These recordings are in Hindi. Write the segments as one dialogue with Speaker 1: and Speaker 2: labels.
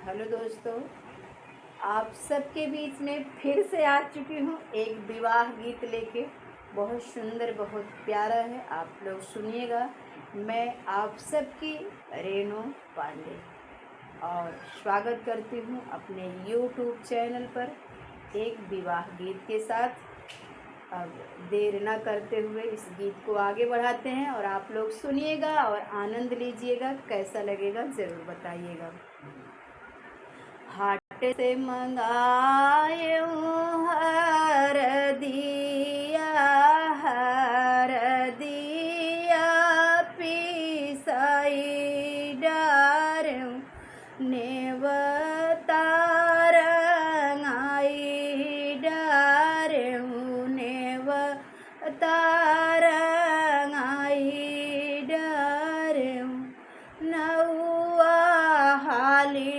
Speaker 1: हेलो दोस्तों, आप सबके बीच में फिर से आ चुकी हूँ एक विवाह गीत लेके। बहुत सुंदर, बहुत प्यारा है, आप लोग सुनिएगा। मैं आप सबकी रेणु पांडे और स्वागत करती हूँ अपने यूट्यूब चैनल पर एक विवाह गीत के साथ। अब देर न करते हुए इस गीत को आगे बढ़ाते हैं और आप लोग सुनिएगा और आनंद लीजिएगा। कैसा लगेगा ज़रूर बताइएगा। हाट से मंगायूं हर दिया पिसाई डारूं नेवता रंगाई डारूं नेवता रंगाई डारूं नौआ हाली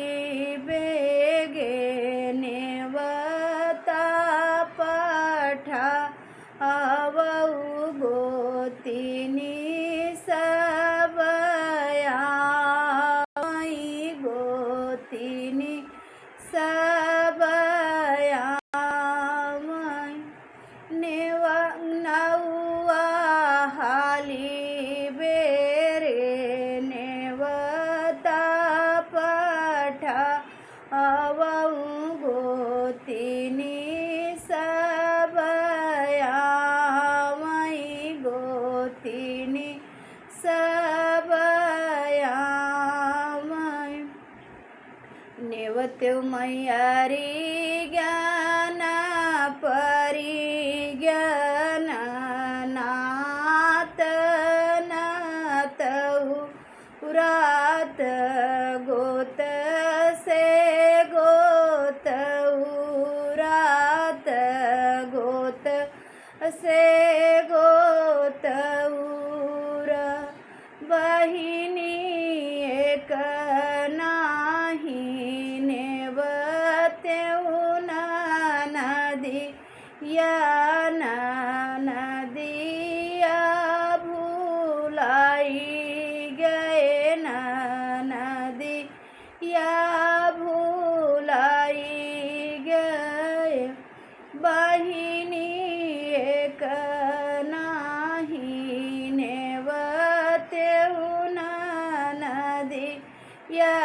Speaker 1: गोतिनी सबयाई गोतिनी सबयाई नौआ हाली बेरे नेवता पठा गोतिनी गोतिनी सबयामय नेवत्यो मैयारी ज्ञान परिज्ञान नात नातऊ रात गोत से गोतऊ रात गोत से गोतऊरा बहिनी एक नाही नेवत्यो नदिया नदिया भूलाई गए नदिया भूलाई गए बहिनी एक नाही नेवत्यो नदिया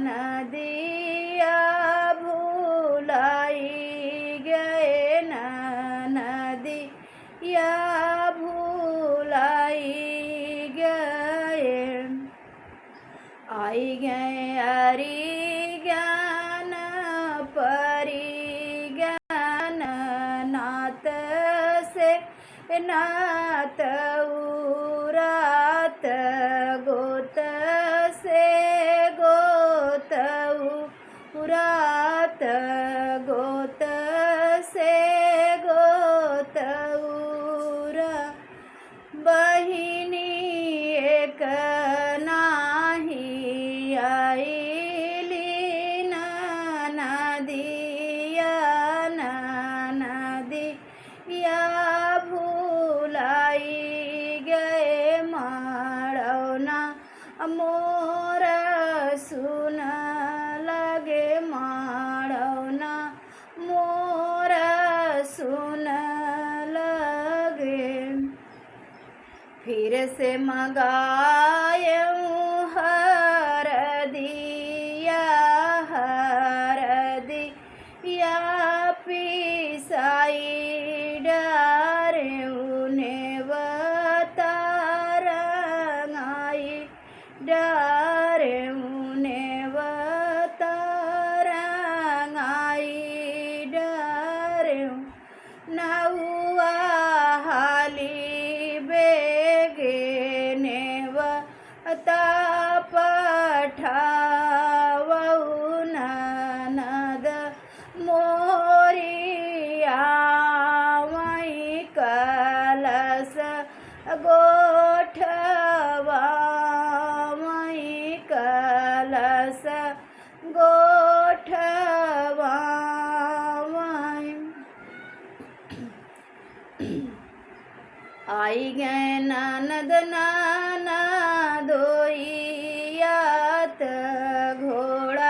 Speaker 1: नदिया भूलाई गए नदिया भूलाई गए आई गए अरि ज्ञान परिज्ञान नात से नात रात गोत से गोतऊ रात गोत से गोतऊरा बहिनी एक नाही आईली नदिया नदिया भूलाई गए माड़ौना मोर सुन लगे माड़ौना मोर सुन लगे फिर से मंगायूं हर दिया पिसाई डारूं नेवता रंगाई डारूं नेवता रंगाई डारूं नौआ हाली बेगे नेवता पठावऊ ननद मोरिया मई कलश गोठवा मई कलश गोठवा मई आई गए ननद नाना दोइयात घोड़ा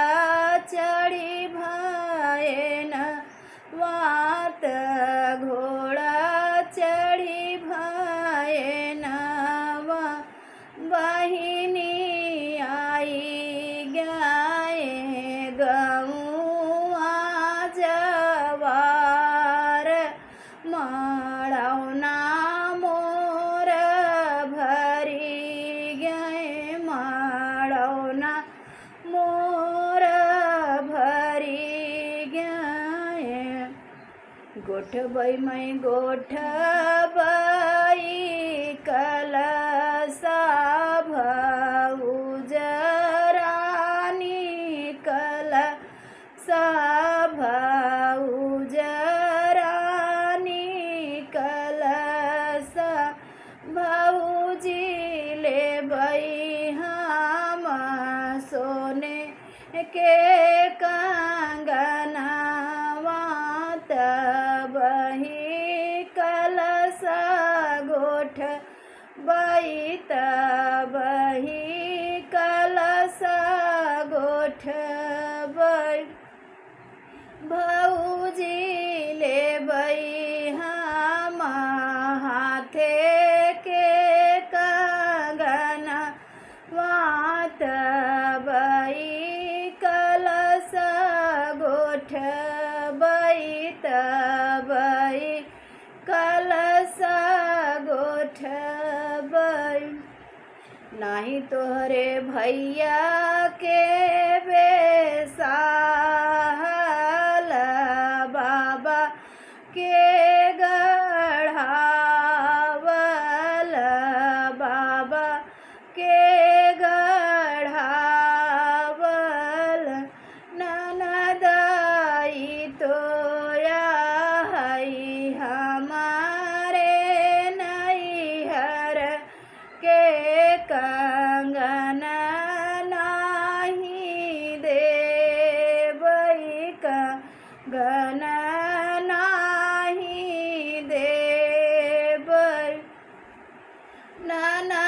Speaker 1: गोठबई मैं गोठबई कलसा भौज रानी कलसा भौज रानी कलसा भौजी ले बई हम सोने के कंगनवा तबही कलसा गोठबई तबही कलसा गोठबई भौजी ले बई हम हाथे के कंगनवा तबई कलसा गोठबई तबई कलसा गोठबई नाही तोहरे भैया के बेसाहल बाबा के गढ़ावल बाबा के गढ़ावल ननदई तोया हई हमारे नैहर के कंगन नाही देबई कंगन नाही देबई नाना